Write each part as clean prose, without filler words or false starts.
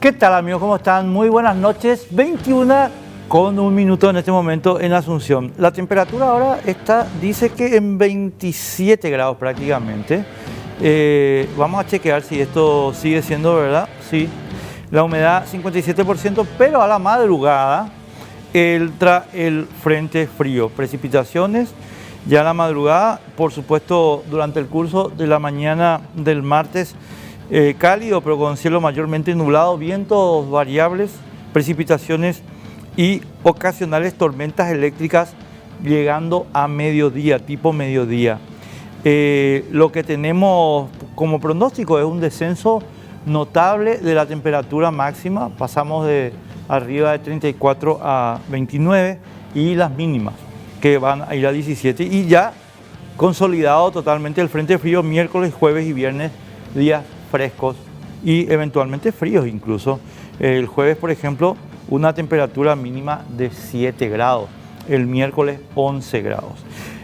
¿Qué tal, amigos? ¿Cómo están? Muy buenas noches. 21 con un minuto en este momento en Asunción. La temperatura ahora dice que en 27 grados prácticamente. Vamos a chequear si esto sigue siendo verdad. Sí, la humedad 57%, pero a la madrugada entra el frente frío. Precipitaciones ya a la madrugada, por supuesto, durante el curso de la mañana del martes. Cálido, pero con cielo mayormente nublado, vientos variables, precipitaciones y ocasionales tormentas eléctricas llegando a mediodía, tipo mediodía. Lo que tenemos como pronóstico es un descenso notable de la temperatura máxima. Pasamos de arriba de 34 a 29 y las mínimas que van a ir a 17 y ya consolidado totalmente el frente frío miércoles, jueves y viernes, días frescos y eventualmente fríos incluso. El jueves, por ejemplo, una temperatura mínima de 7 grados, el miércoles 11 grados.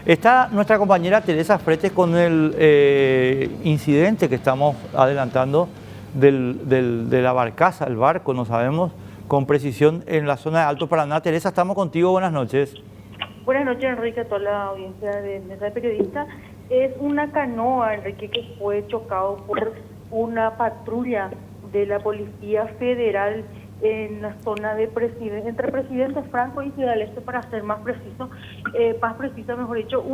Está nuestra compañera Teresa Fretes con el incidente que estamos adelantando de la barcaza, el barco, no sabemos con precisión, en la zona de Alto Paraná. Teresa, estamos contigo, buenas noches. Buenas noches, Enrique, a toda la audiencia de Mesa de Periodistas. Es una canoa, Enrique, que fue chocado por una patrulla de la Policía Federal en la zona de entre Presidente Franco y Ciudad del Este, para ser más preciso, mejor dicho.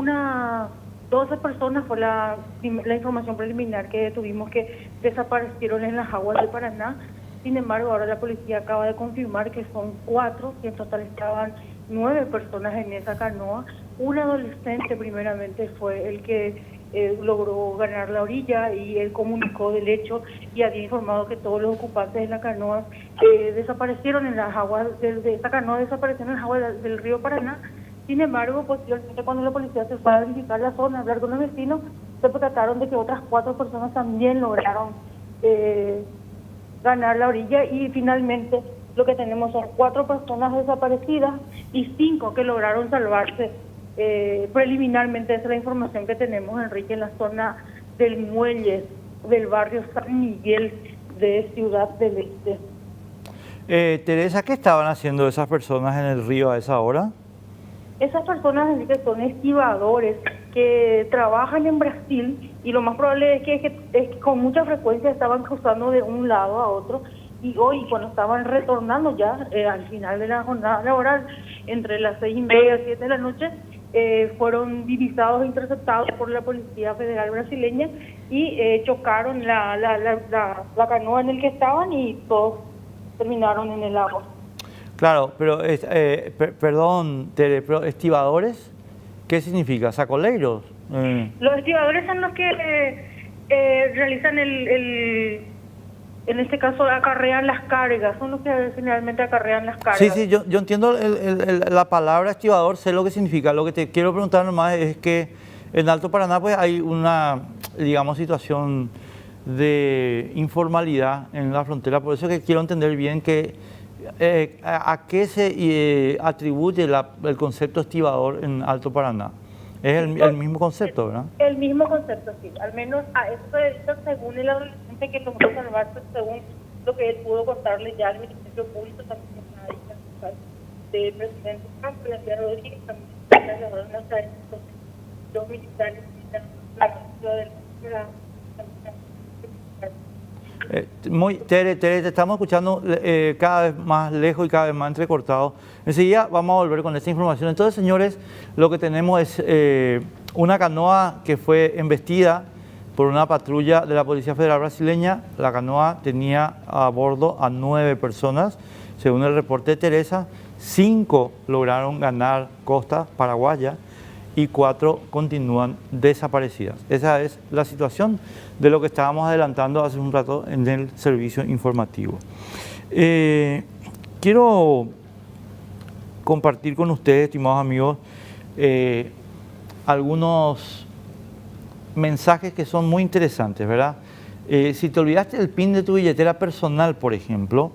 12 personas fue la información preliminar que tuvimos que desaparecieron en las aguas de Paraná. Sin embargo, ahora la policía acaba de confirmar que son 4, que en total estaban 9 personas en esa canoa. Un adolescente primeramente fue el que logró ganar la orilla y él comunicó del hecho y había informado que todos los ocupantes de la canoa desaparecieron en las aguas de esa canoa, desaparecieron en las aguas del río Paraná. Sin embargo, posteriormente, cuando la policía se fue a verificar la zona, a hablar con los vecinos, se percataron de que otras 4 personas también lograron ganar la orilla y finalmente lo que tenemos son 4 personas desaparecidas y 5 que lograron salvarse. Preliminarmente esa es la información que tenemos, Enrique, en la zona del muelle del barrio San Miguel de Ciudad del Este. Teresa, ¿qué estaban haciendo esas personas en el río a esa hora? Esas personas, Enrique, son estibadores que trabajan en Brasil y lo más probable es que con mucha frecuencia estaban cruzando de un lado a otro. Y hoy, cuando estaban retornando ya al final de la jornada laboral, entre las 6:30 y 7 de la noche, fueron divisados e interceptados por la Policía Federal brasileña y chocaron la canoa en el que estaban y todos terminaron en el agua. Claro, pero, perdón, Tere, pero ¿estibadores? ¿Qué significa? ¿Sacoleiros? Los estibadores son los que realizan en este caso acarrean las cargas, son los que generalmente acarrean las cargas. Sí, yo entiendo la palabra estibador, sé lo que significa. Lo que te quiero preguntar nomás es que en Alto Paraná pues hay una, digamos, situación de informalidad en la frontera, por eso que quiero entender bien que a qué se atribuye el concepto estibador en Alto Paraná. Es el mismo concepto, ¿verdad? El mismo concepto, sí. Al menos a eso se dedica según el adolescente que logró salvarse, según lo que él pudo contarle ya al Ministerio Público, también del presidente Trump, el enviado de Chile, también los militares la ciudad del Tere, te estamos escuchando cada vez más lejos y cada vez más entrecortado. Enseguida vamos a volver con esta información. Entonces, señores, lo que tenemos es una canoa que fue embestida por una patrulla de la Policía Federal brasileña. La canoa tenía a bordo a 9 personas. Según el reporte de Teresa, 5 lograron ganar costa paraguaya y 4 continúan desaparecidas. Esa es la situación de lo que estábamos adelantando hace un rato en el servicio informativo. Quiero compartir con ustedes, estimados amigos, algunos mensajes que son muy interesantes, ¿verdad? Si te olvidaste el PIN de tu billetera personal, por ejemplo,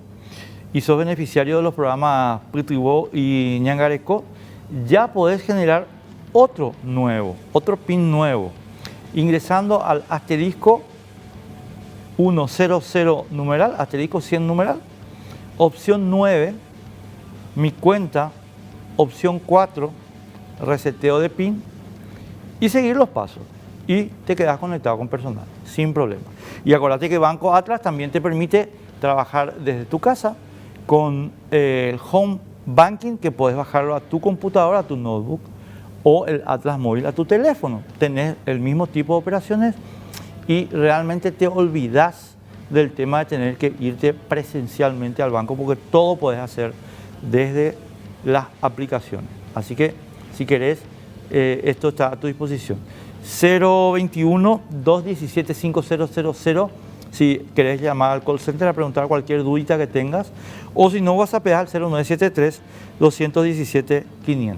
y sos beneficiario de los programas Pritibó y Ñangareco, ya podés generar otro PIN nuevo, ingresando al asterisco 100 numeral, asterisco 100 numeral, Opción 9, mi cuenta. Opción 4, reseteo de PIN y seguir los pasos. Y te quedas conectado con personal, sin problema. Y acuérdate que Banco Atlas también te permite trabajar desde tu casa con el Home Banking, que puedes bajarlo a tu computadora, a tu notebook, o el Atlas Móvil a tu teléfono. Tenés el mismo tipo de operaciones y realmente te olvidas del tema de tener que irte presencialmente al banco, porque todo puedes hacer desde las aplicaciones. Así que si querés, esto está a tu disposición. 021-217-5000 si querés llamar al call center a preguntar cualquier dudita que tengas, o si no, WhatsApp al 0973-217-500.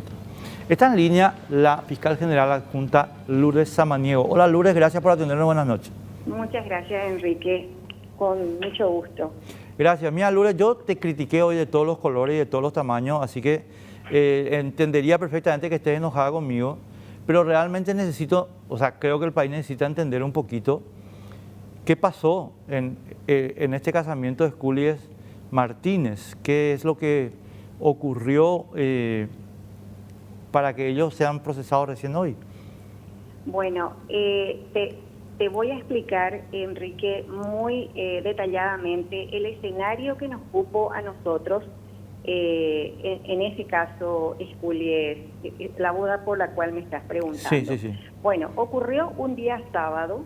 Está en línea la fiscal general adjunta Lourdes Samaniego. Hola Lourdes, gracias por atendernos, buenas noches. Muchas gracias, Enrique, con mucho gusto. Gracias. Mira, Lourdes, yo te critiqué hoy de todos los colores y de todos los tamaños, así que entendería perfectamente que estés enojada conmigo, pero realmente necesito, creo que el país necesita entender un poquito qué pasó en este casamiento de Escúlies Martínez, qué es lo que ocurrió para que ellos sean procesados recién hoy. Bueno, te voy a explicar, Enrique, muy detalladamente el escenario que nos cupo a nosotros, en ese caso, Escúlies, la boda por la cual me estás preguntando. Sí. Bueno, ocurrió un día sábado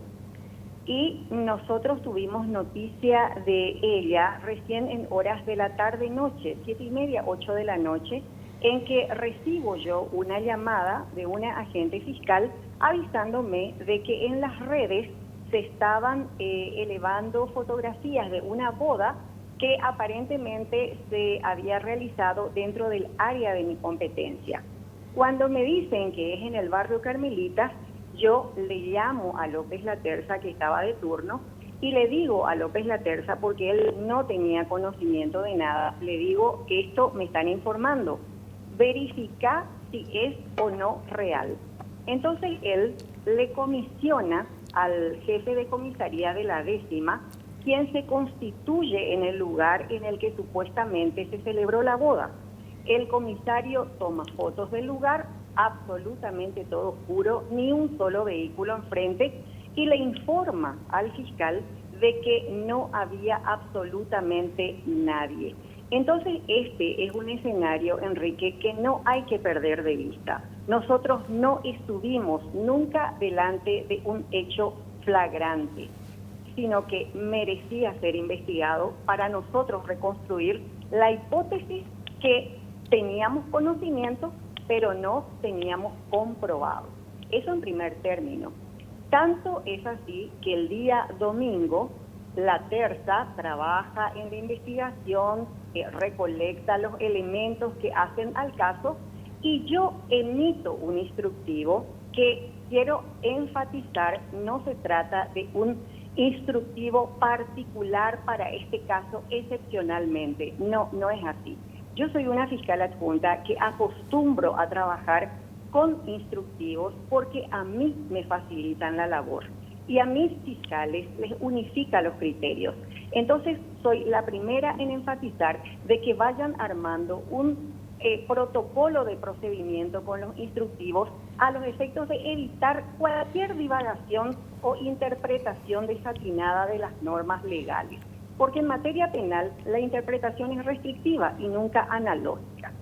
y nosotros tuvimos noticia de ella recién en horas de la tarde-noche, 7:30, 8 de la noche, en que recibo yo una llamada de una agente fiscal avisándome de que en las redes se estaban elevando fotografías de una boda que aparentemente se había realizado dentro del área de mi competencia. Cuando me dicen que es en el barrio Carmelitas, yo le llamo a López Laterza, que estaba de turno, y le digo a López Laterza, porque él no tenía conocimiento de nada, le digo que esto me están informando, verifica si es o no real. Entonces él le comisiona al jefe de comisaría de la 10ª, quien se constituye en el lugar en el que supuestamente se celebró la boda. El comisario toma fotos del lugar, absolutamente todo oscuro, ni un solo vehículo enfrente, y le informa al fiscal de que no había absolutamente nadie. Entonces este es un escenario, Enrique, que no hay que perder de vista. Nosotros no estuvimos nunca delante de un hecho flagrante, sino que merecía ser investigado para nosotros reconstruir la hipótesis que teníamos conocimiento, pero no teníamos comprobado. Eso en primer término. Tanto es así que el día domingo la Terza trabaja en la investigación, recolecta los elementos que hacen al caso, y yo emito un instructivo que quiero enfatizar, no se trata de un instructivo particular para este caso excepcionalmente, no es así. Yo soy una fiscal adjunta que acostumbro a trabajar con instructivos porque a mí me facilitan la labor y a mis fiscales les unifica los criterios. Entonces soy la primera en enfatizar de que vayan armando un protocolo de procedimiento con los instructivos a los efectos de evitar cualquier divagación o interpretación desatinada de las normas legales. Porque en materia penal la interpretación es restrictiva y nunca analógica.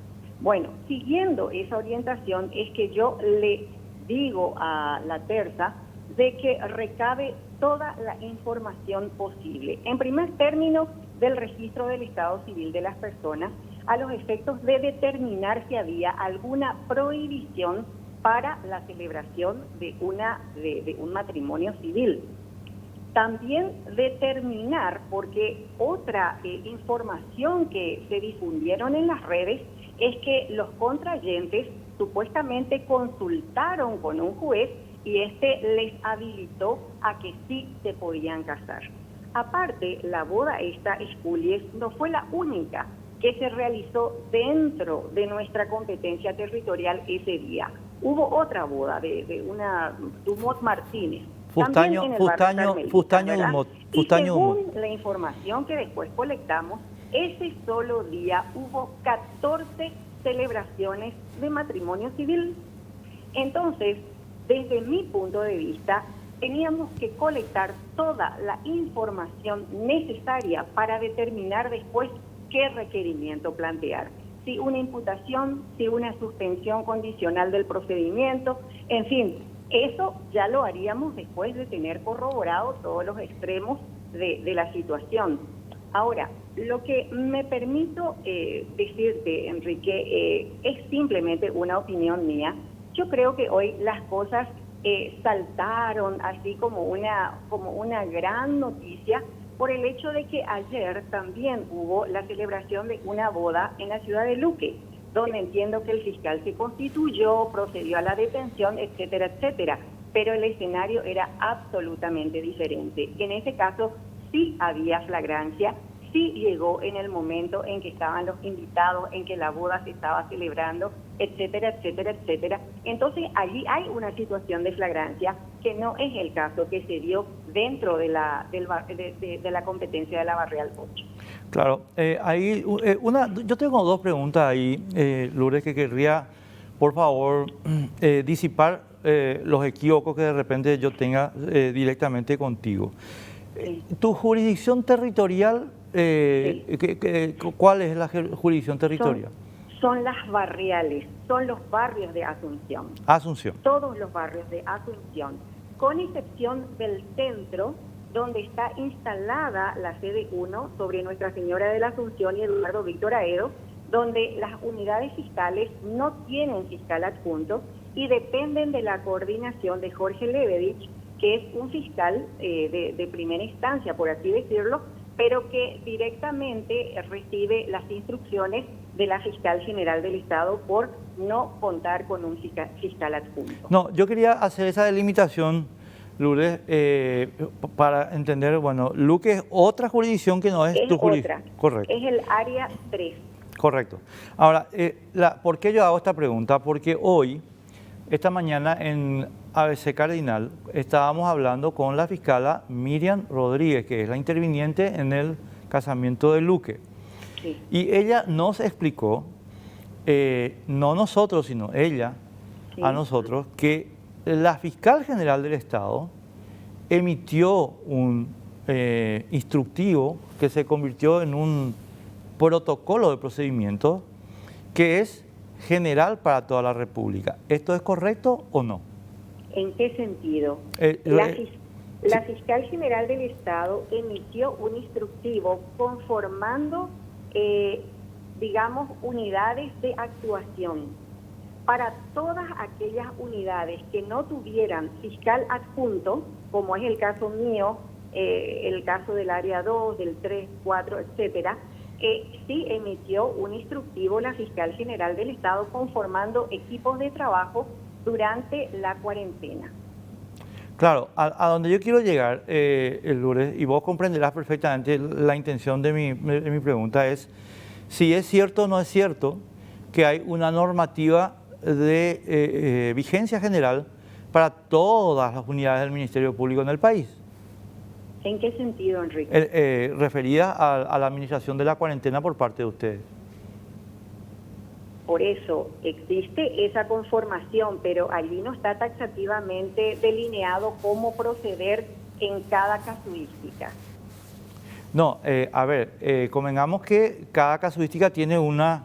Bueno, siguiendo esa orientación es que yo le digo a la Terza de que recabe toda la información posible. En primer término, del registro del estado civil de las personas, a los efectos de determinar si había alguna prohibición para la celebración de un matrimonio civil. También determinar, porque otra información que se difundieron en las redes es que los contrayentes supuestamente consultaron con un juez y este les habilitó a que sí se podían casar. Aparte, la boda esta, Escúlies, no fue la única que se realizó dentro de nuestra competencia territorial ese día. Hubo otra boda de una Dumont Martínez. Fustaño Dumont. Y según la información que después colectamos, ese solo día hubo 14 celebraciones de matrimonio civil. Entonces, desde mi punto de vista, teníamos que colectar toda la información necesaria para determinar después qué requerimiento plantear. Si una imputación, si una suspensión condicional del procedimiento, en fin, eso ya lo haríamos después de tener corroborado todos los extremos de la situación. Ahora, lo que me permito decirte, Enrique, es simplemente una opinión mía. Yo creo que hoy las cosas saltaron así como una gran noticia por el hecho de que ayer también hubo la celebración de una boda en la ciudad de Luque, donde entiendo que el fiscal se constituyó, procedió a la detención, etcétera, etcétera. Pero el escenario era absolutamente diferente. En ese caso sí había flagrancia, sí llegó en el momento en que estaban los invitados, en que la boda se estaba celebrando, etcétera, etcétera, etcétera. Entonces allí hay una situación de flagrancia que no es el caso que se dio dentro de la competencia de la Barrial 8. Claro, yo tengo dos preguntas ahí, Lourdes, que querría, por favor, disipar los equívocos que de repente yo tenga directamente contigo. Sí. ¿Tu jurisdicción territorial, Sí. cuál es la jurisdicción territorial? Son las barriales, son los barrios de Asunción. Asunción. Todos los barrios de Asunción, con excepción del centro, donde está instalada la sede 1 sobre Nuestra Señora de la Asunción y Eduardo Víctor Aedo, donde las unidades fiscales no tienen fiscal adjunto y dependen de la coordinación de Jorge Lebedich, que es un fiscal de primera instancia, por así decirlo, pero que directamente recibe las instrucciones de la Fiscal General del Estado por no contar con un fiscal adjunto. No, yo quería hacer esa delimitación, Lourdes, para entender, bueno, Luque es otra jurisdicción que no es tu jurisdicción. Correcto. Es el área 3. Correcto. Ahora, ¿por qué yo hago esta pregunta? Porque hoy, esta mañana en ABC Cardinal, estábamos hablando con la fiscala Miriam Rodríguez, que es la interviniente en el casamiento de Luque. Sí. Y ella nos explicó, no nosotros, sino ella, Sí. a nosotros, que la fiscal general del Estado emitió un instructivo que se convirtió en un protocolo de procedimiento que es general para toda la República. ¿Esto es correcto o no? ¿En qué sentido? La Fiscal General del Estado emitió un instructivo conformando, digamos, unidades de actuación. Para todas aquellas unidades que no tuvieran fiscal adjunto, como es el caso mío, el caso del área 2, del 3, 4, etcétera, sí emitió un instructivo la Fiscal General del Estado conformando equipos de trabajo durante la cuarentena. Claro, a donde yo quiero llegar, Lourdes, y vos comprenderás perfectamente la intención de mi pregunta es si es cierto o no es cierto que hay una normativa de vigencia general para todas las unidades del Ministerio Público en el país. ¿En qué sentido, Enrique? Referida a la administración de la cuarentena por parte de ustedes. Por eso existe esa conformación, pero allí no está taxativamente delineado cómo proceder en cada casuística. No, a ver, convengamos que cada casuística tiene una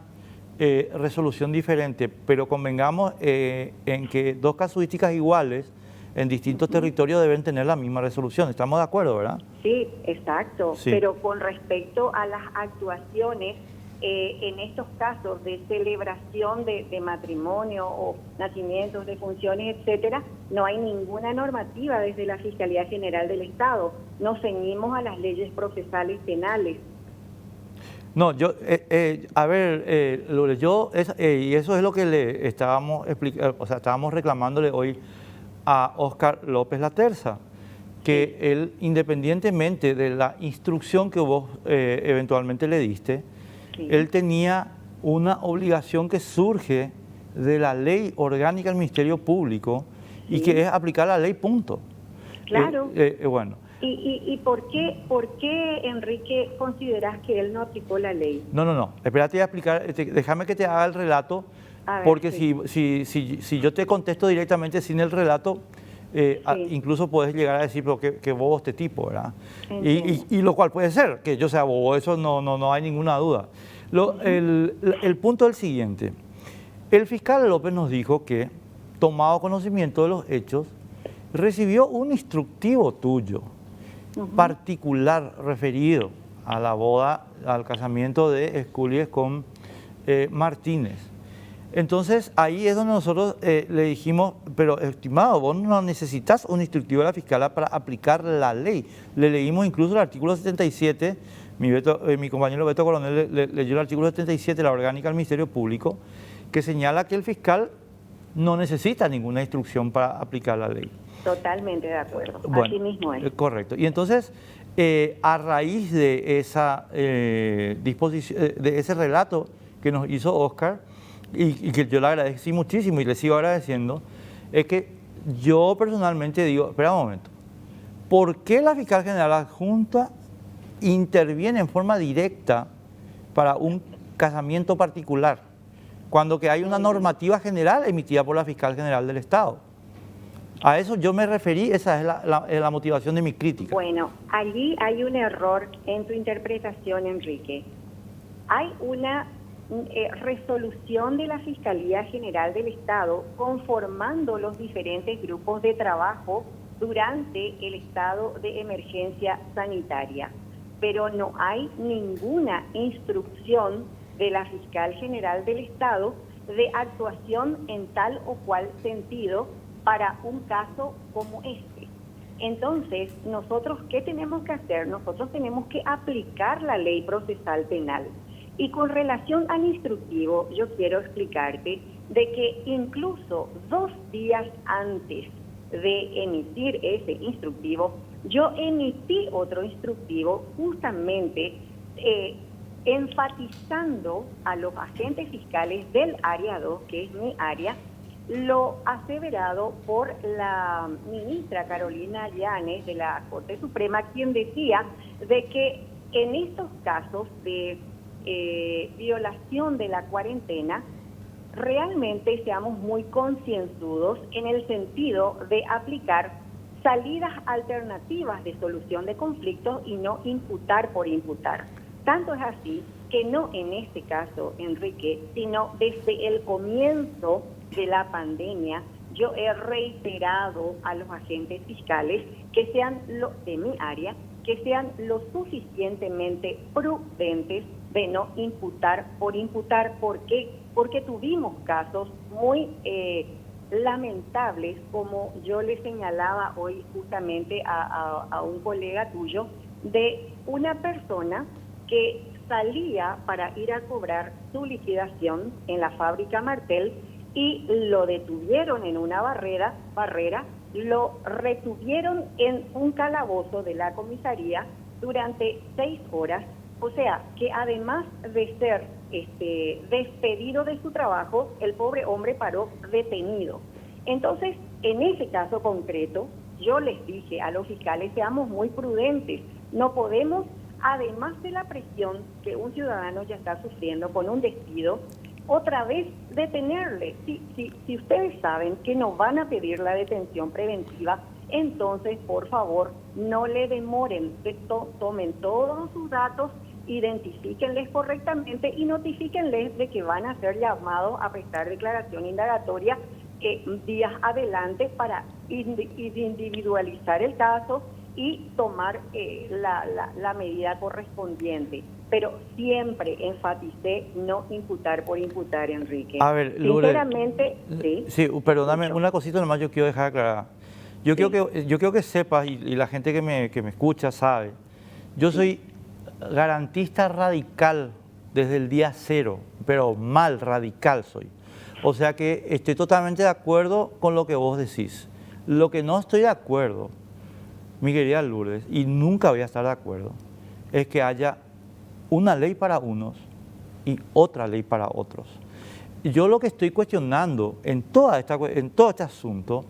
resolución diferente, pero convengamos en que dos casuísticas iguales en distintos territorios deben tener la misma resolución. ¿Estamos de acuerdo, verdad? Sí, exacto. Sí. Pero con respecto a las actuaciones, en estos casos de celebración de matrimonio o nacimientos, de funciones, etcétera, no hay ninguna normativa desde la Fiscalía General del Estado. Nos ceñimos a las leyes procesales penales. No, a ver, Lourdes, y eso es lo que le estábamos explicando, o sea, estábamos reclamándole hoy a Óscar López Laterza, que él, independientemente de la instrucción que vos eventualmente le diste, Sí. él tenía una obligación que surge de la ley orgánica del Ministerio Público y Sí. que es aplicar la ley, punto. Claro. Bueno, ¿Y por qué, Enrique, consideras que él no aplicó la ley? No. Espérate, voy a explicar. Déjame que te haga el relato, A ver, porque sí. si yo te contesto directamente sin el relato, Sí. incluso puedes llegar a decir, pero qué bobo este tipo, ¿verdad? Entiendo. Y lo cual puede ser, que yo sea bobo, eso no hay ninguna duda. El punto es el siguiente. El fiscal López nos dijo que, tomado conocimiento de los hechos, recibió un instructivo tuyo, particular, referido a la boda, al casamiento de Esculies con Martínez. Entonces, ahí es donde nosotros le dijimos, pero estimado, vos no necesitas un instructivo de la fiscala para aplicar la ley. Le leímos incluso el artículo 77, mi compañero Beto Coronel leyó el artículo 77 de la orgánica del Ministerio Público, que señala que el fiscal no necesita ninguna instrucción para aplicar la ley. Totalmente de acuerdo. Bueno, Así mismo es. Correcto. Y entonces, a raíz de esa disposición, de ese relato que nos hizo Oscar, y que yo le agradecí muchísimo y le sigo agradeciendo, es que yo personalmente digo, espera un momento, ¿por qué la fiscal general adjunta interviene en forma directa para un casamiento particular, cuando que hay una normativa general emitida por la fiscal general del Estado? A eso yo me referí, esa es la motivación de mi crítica. Bueno, allí hay un error en tu interpretación, Enrique. Hay una resolución de la Fiscalía General del Estado conformando los diferentes grupos de trabajo durante el estado de emergencia sanitaria, pero no hay ninguna instrucción de la Fiscal General del Estado de actuación en tal o cual sentido para un caso como este. Entonces, nosotros, ¿qué tenemos que hacer? Nosotros tenemos que aplicar la ley procesal penal. Y con relación al instructivo, yo quiero explicarte de que incluso 2 días antes de emitir ese instructivo, yo emití otro instructivo justamente enfatizando a los agentes fiscales del área 2, que es mi área, lo aseverado por la ministra Carolina Llanes de la Corte Suprema, quien decía de que en estos casos de violación de la cuarentena, realmente seamos muy concienzudos en el sentido de aplicar salidas alternativas de solución de conflictos y no imputar por imputar. Tanto es así que no en este caso, Enrique, sino desde el comienzo de la pandemia, yo he reiterado a los agentes fiscales que sean de mi área, que sean lo suficientemente prudentes de no imputar por imputar. ¿Por qué? Porque tuvimos casos muy lamentables, como yo le señalaba hoy justamente a un colega tuyo, de una persona que salía para ir a cobrar su liquidación en la fábrica Martel y lo detuvieron en una barrera, lo retuvieron en un calabozo de la comisaría durante 6 horas, o sea, que además de ser despedido de su trabajo, el pobre hombre paró detenido. Entonces, en ese caso concreto, yo les dije a los fiscales, seamos muy prudentes, no podemos, además de la presión que un ciudadano ya está sufriendo con un despido, otra vez detenerle. Si ustedes saben que no van a pedir la detención preventiva, entonces, por favor, no le demoren, tomen todos sus datos, identifíquenles correctamente y notifíquenles de que van a ser llamados a prestar declaración indagatoria días adelante para individualizar el caso y tomar la medida correspondiente. Pero siempre enfaticé no imputar por imputar, Enrique. A ver, Lourdes, sinceramente, sí. Sí, perdóname, una cosita nomás yo quiero dejar aclarada. Yo quiero que sepas, y la gente que me escucha sabe, yo soy garantista radical desde el día 0, pero mal radical soy. O sea que estoy totalmente de acuerdo con lo que vos decís. Lo que no estoy de acuerdo, mi querida Lourdes, y nunca voy a estar de acuerdo, es que haya una ley para unos y otra ley para otros. Yo lo que estoy cuestionando en todo este asunto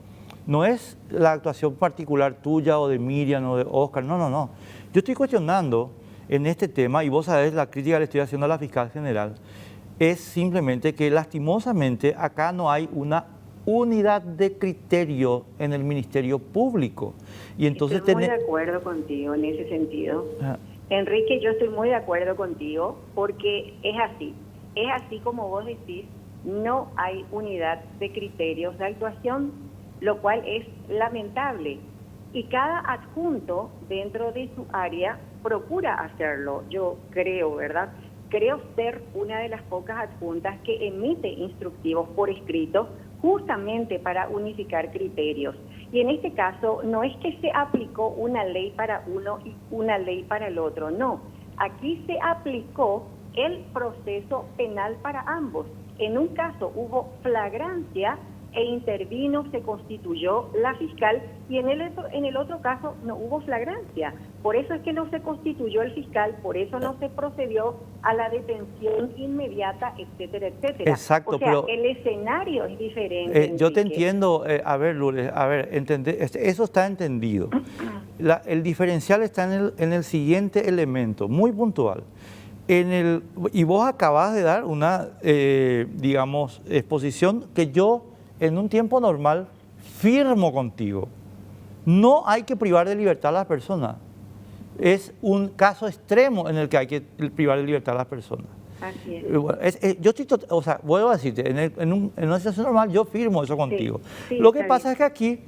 No es la actuación particular tuya o de Miriam o de Oscar, no, no, no. Yo estoy cuestionando en este tema, y vos sabés la crítica que le estoy haciendo a la fiscal general, es simplemente que lastimosamente acá no hay una unidad de criterio en el Ministerio Público. Y entonces estoy muy de acuerdo contigo en ese sentido. Enrique, yo estoy muy de acuerdo contigo porque es así como vos decís, no hay unidad de criterios de actuación, lo cual es lamentable. Y cada adjunto dentro de su área procura hacerlo, yo creo, ¿verdad? Creo ser una de las pocas adjuntas que emite instructivos por escrito justamente para unificar criterios. Y en este caso no es que se aplicó una ley para uno y una ley para el otro, no. Aquí se aplicó el proceso penal para ambos. En un caso hubo flagrancia e intervino, se constituyó la fiscal, y en el otro caso no hubo flagrancia. Por eso es que no se constituyó el fiscal, por eso no se procedió a la detención inmediata, etcétera, etcétera. Exacto, o sea, pero el escenario es diferente. yo te entiendo, a ver, Lourdes, a ver, eso está entendido. El diferencial está en el siguiente elemento, muy puntual. Y vos acabas de dar una, digamos, exposición que yo en un tiempo normal firmo contigo. No hay que privar de libertad a las personas. Es un caso extremo en el que hay que privar de libertad a las personas. Así es. Yo estoy, o sea, vuelvo a decirte, en una situación normal yo firmo eso contigo. Sí, Lo que pasa es que aquí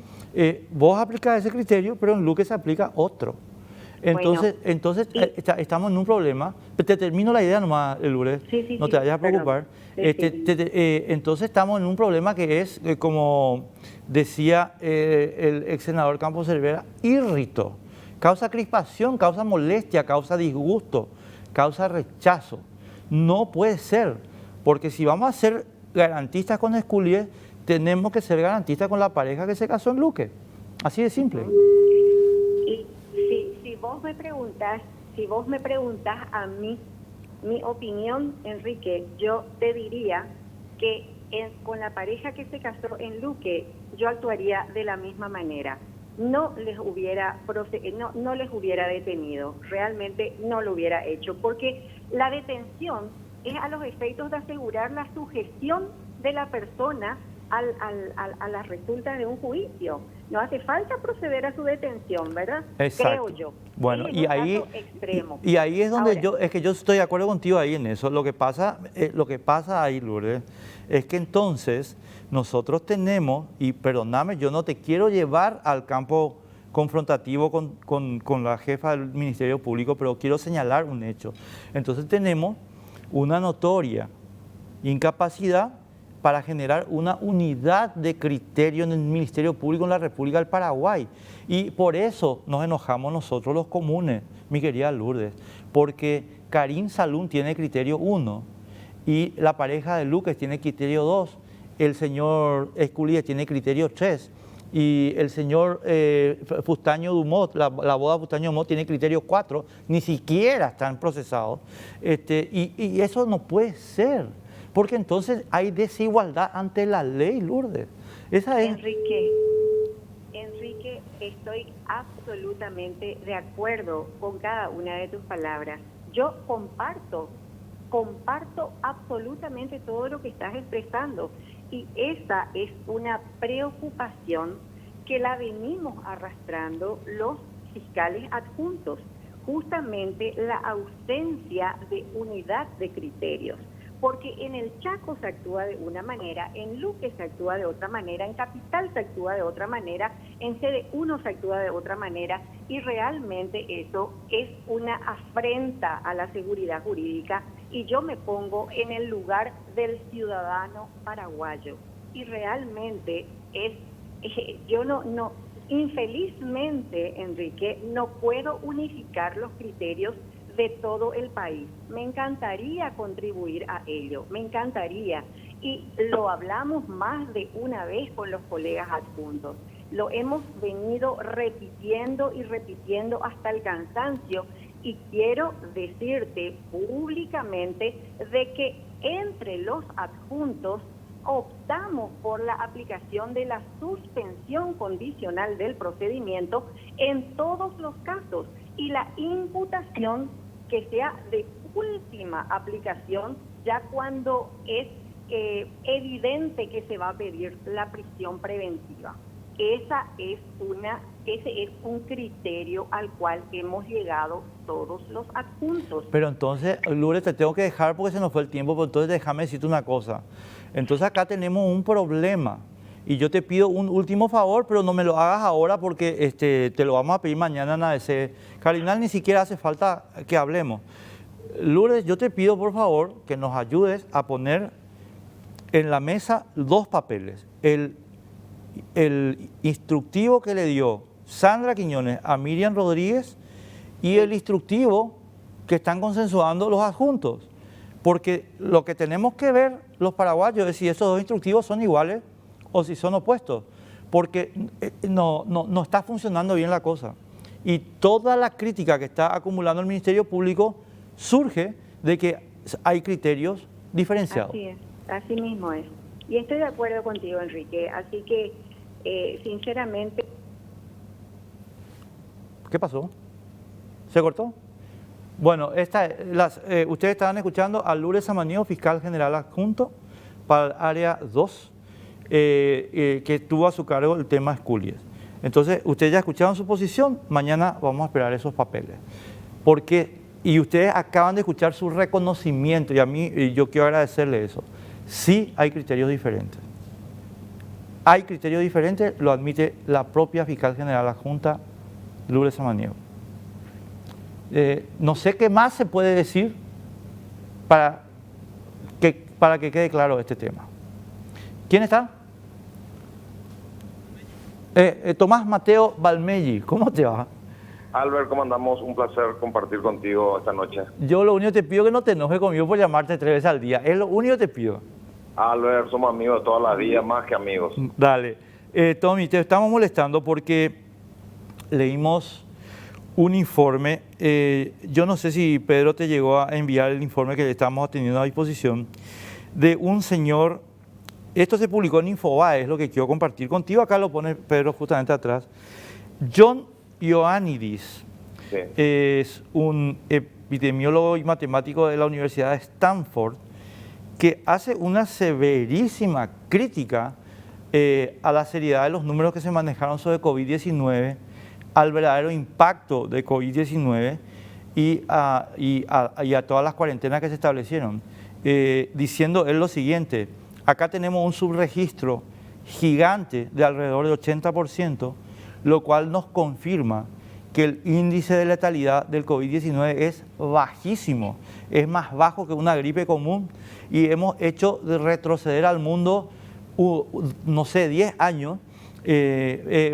vos aplicas ese criterio, pero en Luque se aplica otro. Entonces, estamos en un problema. Te termino la idea nomás, Lourdes, no te vayas a preocupar. Entonces estamos en un problema que es, como decía el ex senador Campos Cervera, írrito. Causa crispación, causa molestia, causa disgusto, causa rechazo. No puede ser, porque si vamos a ser garantistas con Esculier, tenemos que ser garantistas con la pareja que se casó en Luque. Así de simple. Si vos me preguntas a mí, mi opinión, Enrique, yo te diría que con la pareja que se casó en Luque, yo actuaría de la misma manera. No les hubiera detenido, realmente no lo hubiera hecho, porque la detención es a los efectos de asegurar la sujeción de la persona a las resultas de un juicio. No hace falta proceder a su detención, ¿verdad? Exacto. Creo yo. Bueno, y ahí es donde ahora, yo estoy de acuerdo contigo ahí en eso. Lo que pasa ahí, Lourdes, es que entonces nosotros tenemos, y perdóname, yo no te quiero llevar al campo confrontativo con la jefa del Ministerio Público, pero quiero señalar un hecho. Entonces tenemos una notoria incapacidad para generar una unidad de criterio en el Ministerio Público en la República del Paraguay. Y por eso nos enojamos nosotros los comunes, mi querida Lourdes, porque Karim Salum tiene criterio 1 y la pareja de Lucas tiene criterio 2, el señor Esculier tiene criterio 3 y el señor Fustaño Dumont, la boda Fustaño Dumont tiene criterio 4, ni siquiera están procesados. Y eso no puede ser. Porque entonces hay desigualdad ante la ley, Lourdes. Esa es... Enrique, estoy absolutamente de acuerdo con cada una de tus palabras. Yo comparto absolutamente todo lo que estás expresando. Y esa es una preocupación que la venimos arrastrando los fiscales adjuntos. Justamente la ausencia de unidad de criterios. Porque en el Chaco se actúa de una manera, en Luque se actúa de otra manera, en Capital se actúa de otra manera, en CD1 se actúa de otra manera, y realmente eso es una afrenta a la seguridad jurídica, y yo me pongo en el lugar del ciudadano paraguayo, y realmente infelizmente, Enrique, no puedo unificar los criterios de todo el país. Me encantaría contribuir a ello, me encantaría. Y lo hablamos más de una vez con los colegas adjuntos. Lo hemos venido repitiendo y repitiendo hasta el cansancio. Y quiero decirte públicamente de que entre los adjuntos optamos por la aplicación de la suspensión condicional del procedimiento en todos los casos y la imputación que sea de última aplicación ya cuando es evidente que se va a pedir la prisión preventiva. Ese es un criterio al cual hemos llegado todos los adjuntos. Pero entonces, Lourdes, te tengo que dejar porque se nos fue el tiempo, pero entonces déjame decirte una cosa. Entonces acá tenemos un problema y yo te pido un último favor, pero no me lo hagas ahora porque te lo vamos a pedir mañana en ABC. Cardinal, ni siquiera hace falta que hablemos. Lourdes, yo te pido por favor que nos ayudes a poner en la mesa dos papeles. El instructivo que le dio Sandra Quiñones a Miriam Rodríguez y el instructivo que están consensuando los adjuntos. Porque lo que tenemos que ver los paraguayos es si esos dos instructivos son iguales o si son opuestos. Porque no está funcionando bien la cosa. Y toda la crítica que está acumulando el Ministerio Público surge de que hay criterios diferenciados. Así es, así mismo es. Y estoy de acuerdo contigo, Enrique. Así que, sinceramente... ¿Qué pasó? ¿Se cortó? Bueno, ustedes estaban escuchando a Lourdes Samaniego, fiscal general adjunto para el área 2, que tuvo a su cargo el tema Esculies. Entonces, ustedes ya escucharon su posición, mañana vamos a esperar esos papeles. Y ustedes acaban de escuchar su reconocimiento, y yo quiero agradecerle eso. Sí hay criterios diferentes. Hay criterios diferentes, lo admite la propia fiscal general adjunta, Lourdes Samaniego. No sé qué más se puede decir para que quede claro este tema. ¿Quién está? Tomás Mateo Balmelli, ¿cómo te va? Albert, ¿cómo andamos? Un placer compartir contigo esta noche. Yo lo único que te pido es que no te enojes conmigo por llamarte 3 veces al día. Es lo único que te pido. Albert, somos amigos de todas las días, más que amigos. Dale. Tommy, te estamos molestando porque leímos un informe. Yo no sé si Pedro te llegó a enviar el informe que le estamos teniendo a disposición de un señor. Esto se publicó en Infobae, es lo que quiero compartir contigo. Acá lo pone Pedro justamente atrás. John Ioannidis, sí, es un epidemiólogo y matemático de la Universidad de Stanford que hace una severísima crítica a la seriedad de los números que se manejaron sobre COVID-19, al verdadero impacto de COVID-19 y a todas las cuarentenas que se establecieron, diciendo él lo siguiente: acá tenemos un subregistro gigante de alrededor del 80%, lo cual nos confirma que el índice de letalidad del COVID-19 es bajísimo, es más bajo que una gripe común, y hemos hecho de retroceder al mundo, no sé, 10 años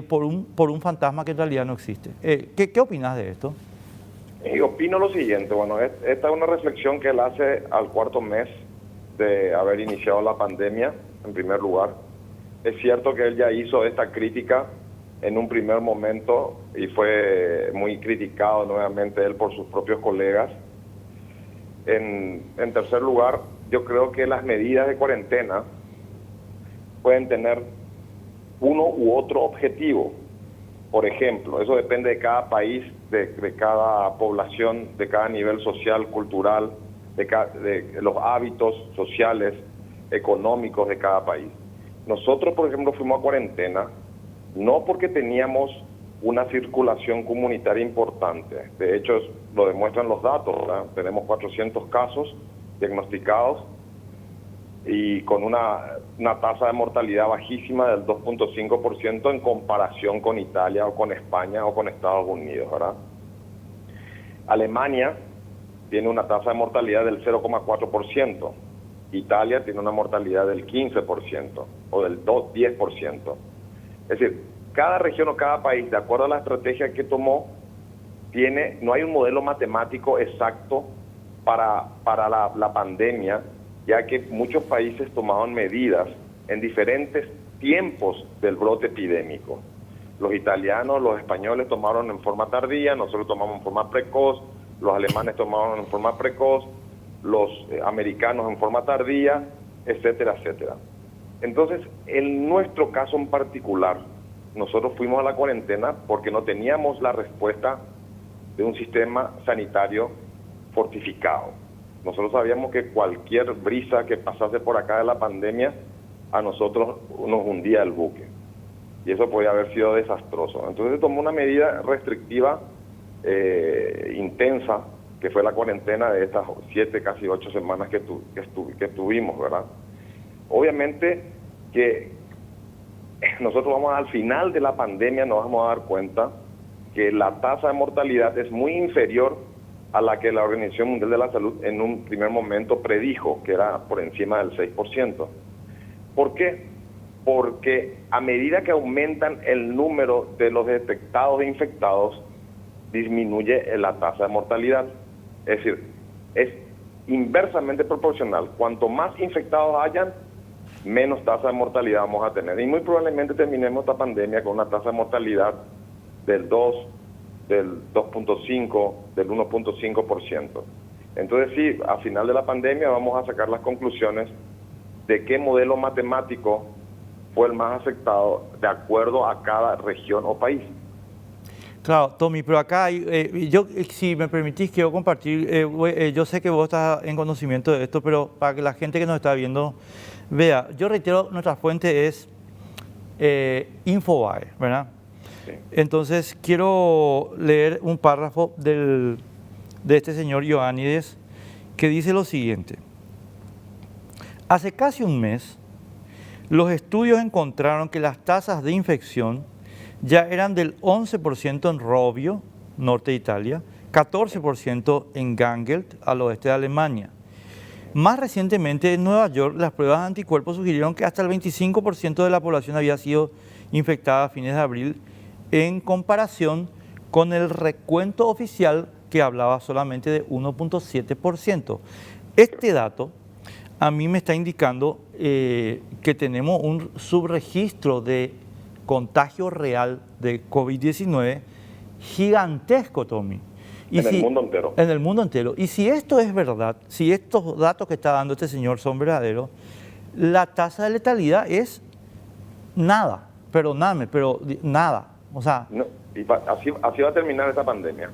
por un fantasma que en realidad no existe. ¿Qué opinas de esto? Opino lo siguiente, bueno, esta es una reflexión que él hace al cuarto mes de haber iniciado la pandemia, en primer lugar. Es cierto que él ya hizo esta crítica en un primer momento y fue muy criticado nuevamente él por sus propios colegas. En tercer lugar, yo creo que las medidas de cuarentena pueden tener uno u otro objetivo. Por ejemplo, eso depende de cada país, de cada población, de cada nivel social, cultural, de los hábitos sociales, económicos de cada país. Nosotros, por ejemplo, fuimos a cuarentena no porque teníamos una circulación comunitaria importante. De hecho, lo demuestran los datos, ¿verdad? Tenemos 400 casos diagnosticados y con una tasa de mortalidad bajísima del 2.5% en comparación con Italia o con España o con Estados Unidos, ¿verdad? Alemania tiene una tasa de mortalidad del 0,4%. Italia tiene una mortalidad del 15% o del 10%. Es decir, cada región o cada país, de acuerdo a la estrategia que tomó, no hay un modelo matemático exacto para la pandemia, ya que muchos países tomaron medidas en diferentes tiempos del brote epidémico. Los italianos, los españoles tomaron en forma tardía, nosotros tomamos en forma precoz, los alemanes tomaron en forma precoz, los americanos en forma tardía, etcétera, etcétera. Entonces, en nuestro caso en particular, nosotros fuimos a la cuarentena porque no teníamos la respuesta de un sistema sanitario fortificado. Nosotros sabíamos que cualquier brisa que pasase por acá de la pandemia, a nosotros nos hundía el buque. Y eso podía haber sido desastroso. Entonces se tomó una medida restrictiva intensa, que fue la cuarentena de estas 7, casi 8 semanas que tuvimos, ¿verdad? Obviamente que nosotros vamos al final de la pandemia, nos vamos a dar cuenta que la tasa de mortalidad es muy inferior a la que la Organización Mundial de la Salud en un primer momento predijo, que era por encima del 6%. ¿Por qué? Porque a medida que aumentan el número de los detectados e infectados, disminuye la tasa de mortalidad. Es decir, es inversamente proporcional. Cuanto más infectados hayan, menos tasa de mortalidad vamos a tener. Y muy probablemente terminemos esta pandemia con una tasa de mortalidad del 2, del 2.5, del 1.5%. Entonces sí, a final de la pandemia vamos a sacar las conclusiones de qué modelo matemático fue el más afectado de acuerdo a cada región o país. Claro, Tommy, pero acá hay, si me permitís, quiero compartir, yo sé que vos estás en conocimiento de esto, pero para que la gente que nos está viendo vea, yo reitero, nuestra fuente es Infobae, ¿verdad? Sí. Entonces, quiero leer un párrafo de este señor Ioánnides, que dice lo siguiente. Hace casi un mes, los estudios encontraron que las tasas de infección ya eran del 11% en Robbio, norte de Italia, 14% en Gangelt, al oeste de Alemania. Más recientemente, en Nueva York, las pruebas de anticuerpos sugirieron que hasta el 25% de la población había sido infectada a fines de abril, en comparación con el recuento oficial que hablaba solamente de 1.7%. Este dato a mí me está indicando que tenemos un subregistro de contagio real de COVID-19 gigantesco, Tommy. En el mundo entero. En el mundo entero. Y si esto es verdad, si estos datos que está dando este señor son verdaderos, la tasa de letalidad es nada, pero nada. O sea... No, y así va a terminar esta pandemia,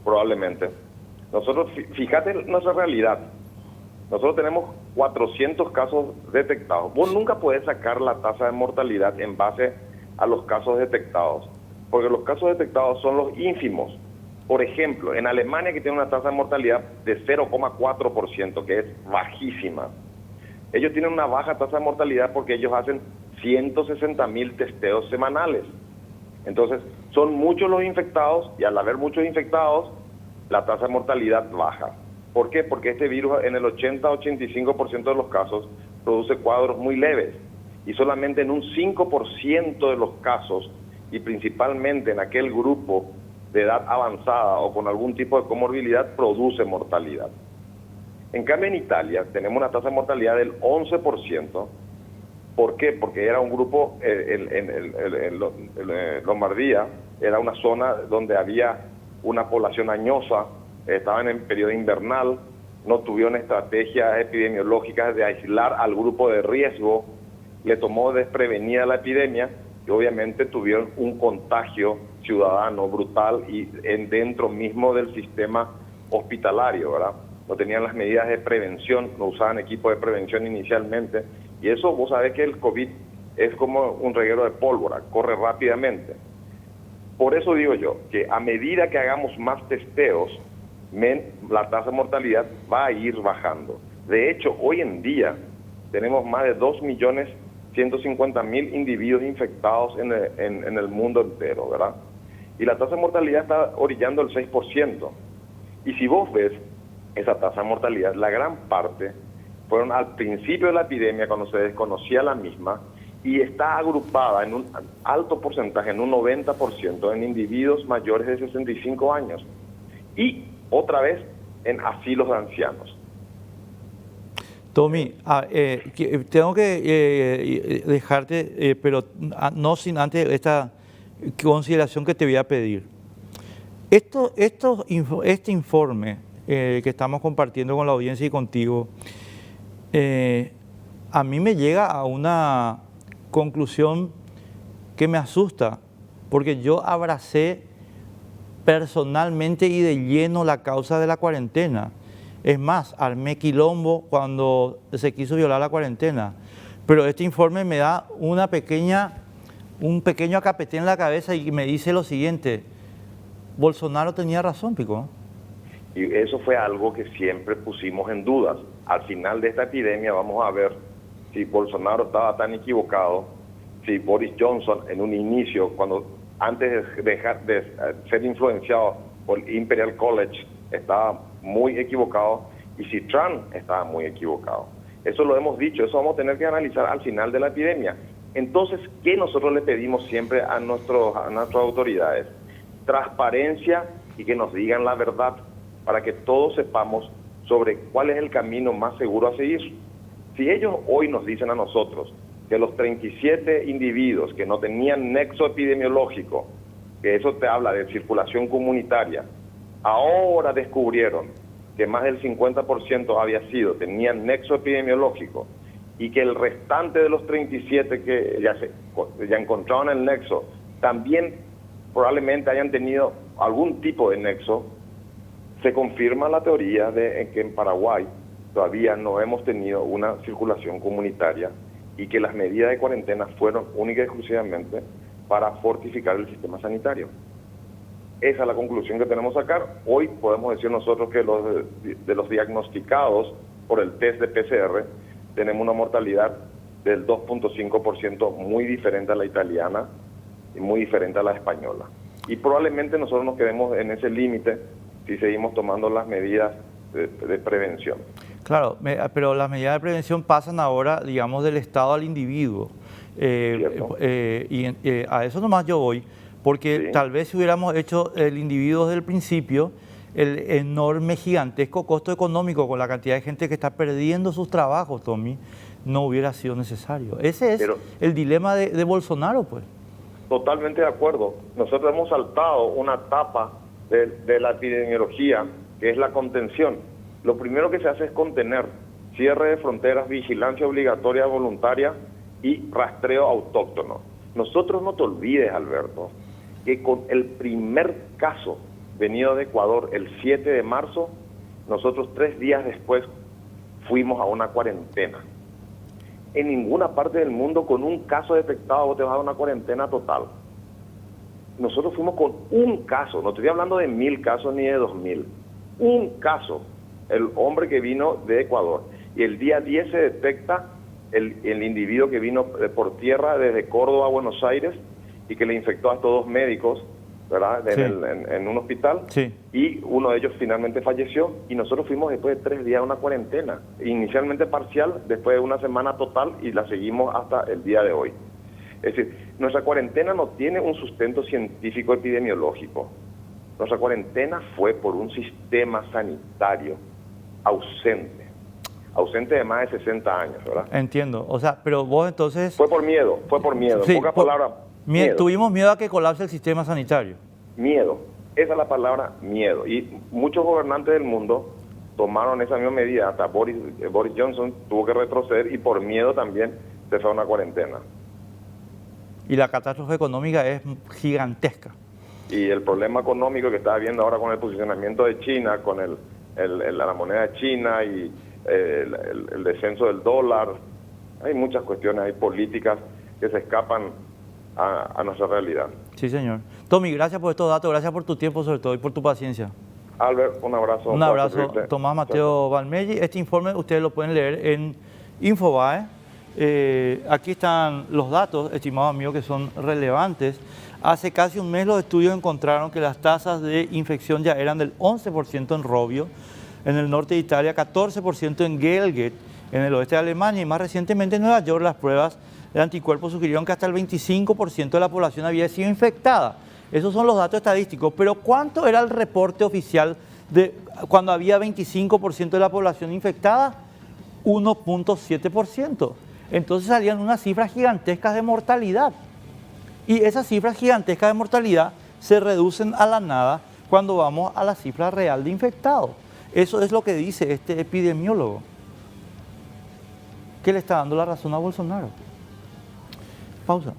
probablemente. Nosotros, fíjate nuestra realidad. Nosotros tenemos 400 casos detectados. Vos nunca podés sacar la tasa de mortalidad en base a los casos detectados, porque los casos detectados son los ínfimos. Por ejemplo, en Alemania, que tiene una tasa de mortalidad de 0,4%, que es bajísima. Ellos tienen una baja tasa de mortalidad porque ellos hacen 160.000 testeos semanales. Entonces, son muchos los infectados y al haber muchos infectados, la tasa de mortalidad baja. ¿Por qué? Porque este virus en el 80-85% de los casos produce cuadros muy leves y solamente en un 5% de los casos, y principalmente en aquel grupo de edad avanzada o con algún tipo de comorbilidad, produce mortalidad. En cambio, en Italia tenemos una tasa de mortalidad del 11%. ¿Por qué? Porque era un grupo, en Lombardía, era una zona donde había una población añosa, estaban en periodo invernal, no tuvieron estrategias epidemiológicas de aislar al grupo de riesgo, le tomó desprevenida la epidemia y obviamente tuvieron un contagio ciudadano brutal y dentro mismo del sistema hospitalario, ¿verdad? No tenían las medidas de prevención, no usaban equipos de prevención inicialmente, y eso vos sabés que el COVID es como un reguero de pólvora, corre rápidamente. Por eso digo yo, que a medida que hagamos más testeos, la tasa de mortalidad va a ir bajando. De hecho, hoy en día tenemos más de 2.150.000 individuos infectados en el mundo entero, ¿verdad? Y la tasa de mortalidad está orillando el 6%. Y si vos ves esa tasa de mortalidad, la gran parte fueron al principio de la epidemia, cuando se desconocía la misma, y está agrupada en un alto porcentaje, en un 90%, en individuos mayores de 65 años. Y otra vez en asilos de ancianos. Tommy, tengo que dejarte, pero no sin antes esta consideración que te voy a pedir. Este informe que estamos compartiendo con la audiencia y contigo a mí me llega a una conclusión que me asusta, porque yo abracé personalmente y de lleno la causa de la cuarentena. Es más, armé quilombo cuando se quiso violar la cuarentena. Pero este informe me da un pequeño acapete en la cabeza y me dice lo siguiente: Bolsonaro tenía razón, Pico. Y eso fue algo que siempre pusimos en dudas. Al final de esta epidemia vamos a ver si Bolsonaro estaba tan equivocado, si Boris Johnson en un inicio, antes de dejar de ser influenciado por el Imperial College, estaba muy equivocado, y si Trump estaba muy equivocado. Eso lo hemos dicho, eso vamos a tener que analizar al final de la epidemia. Entonces, ¿qué nosotros le pedimos siempre a nuestras autoridades? Transparencia y que nos digan la verdad, para que todos sepamos sobre cuál es el camino más seguro a seguir. Si ellos hoy nos dicen a nosotros que los 37 individuos que no tenían nexo epidemiológico, que eso te habla de circulación comunitaria, ahora descubrieron que más del 50% tenían nexo epidemiológico, y que el restante de los 37 que ya encontraron el nexo también probablemente hayan tenido algún tipo de nexo, se confirma la teoría de que en Paraguay todavía no hemos tenido una circulación comunitaria y que las medidas de cuarentena fueron única y exclusivamente para fortificar el sistema sanitario. Esa es la conclusión que tenemos que sacar. Hoy podemos decir nosotros que de los diagnosticados por el test de PCR tenemos una mortalidad del 2.5%, muy diferente a la italiana y muy diferente a la española. Y probablemente nosotros nos quedemos en ese límite si seguimos tomando las medidas de prevención. Claro, pero las medidas de prevención pasan ahora, digamos, del Estado al individuo. A eso nomás yo voy, porque sí, tal vez si hubiéramos hecho el individuo desde el principio, el enorme, gigantesco costo económico con la cantidad de gente que está perdiendo sus trabajos, Tommy, no hubiera sido necesario. Ese es el dilema de Bolsonaro, pues. Totalmente de acuerdo. Nosotros hemos saltado una etapa de la epidemiología, que es la contención. Lo primero que se hace es contener, cierre de fronteras, vigilancia obligatoria voluntaria y rastreo autóctono. Nosotros, no te olvides, Alberto, que con el primer caso venido de Ecuador el 7 de marzo, nosotros 3 días después fuimos a una cuarentena. En ninguna parte del mundo con un caso detectado vos te vas a una cuarentena total. Nosotros fuimos con un caso, no estoy hablando de 1000 casos ni de 2000, un caso, el hombre que vino de Ecuador. Y el día 10 se detecta el individuo que vino por tierra desde Córdoba a Buenos Aires y que le infectó a estos 2 médicos, ¿verdad? Sí. En un hospital. Sí. Y uno de ellos finalmente falleció, y nosotros fuimos después de 3 días a una cuarentena, inicialmente parcial, después de una semana total, y la seguimos hasta el día de hoy. Es decir, nuestra cuarentena no tiene un sustento científico epidemiológico. Nuestra cuarentena fue por un sistema sanitario ausente de más de 60 años, ¿verdad? Entiendo, o sea, pero vos entonces... Fue por miedo, sí, en pocas palabras, miedo. Tuvimos miedo a que colapse el sistema sanitario. Miedo, esa es la palabra, miedo. Y muchos gobernantes del mundo tomaron esa misma medida, hasta Boris Johnson tuvo que retroceder y por miedo también se fue a una cuarentena. Y la catástrofe económica es gigantesca. Y el problema económico que está habiendo ahora con el posicionamiento de China, con la moneda china y el descenso del dólar, hay muchas cuestiones, hay políticas que se escapan a nuestra realidad. Sí, señor. Tommy, gracias por estos datos, gracias por tu tiempo sobre todo y por tu paciencia. Albert, un abrazo. Un abrazo, Tomás Mateo Valmelli. Este informe ustedes lo pueden leer en Infobae. Aquí están los datos, estimados amigos, que son relevantes. Hace casi un mes los estudios encontraron que las tasas de infección ya eran del 11% en Robbio, en el norte de Italia, 14% en Gelget, en el oeste de Alemania, y más recientemente en Nueva York las pruebas de anticuerpos sugirieron que hasta el 25% de la población había sido infectada. Esos son los datos estadísticos, pero ¿cuánto era el reporte oficial de cuando había 25% de la población infectada? 1.7%. Entonces salían unas cifras gigantescas de mortalidad. Y esas cifras gigantescas de mortalidad se reducen a la nada cuando vamos a la cifra real de infectados. Eso es lo que dice este epidemiólogo. que le está dando la razón a Bolsonaro. Pausa.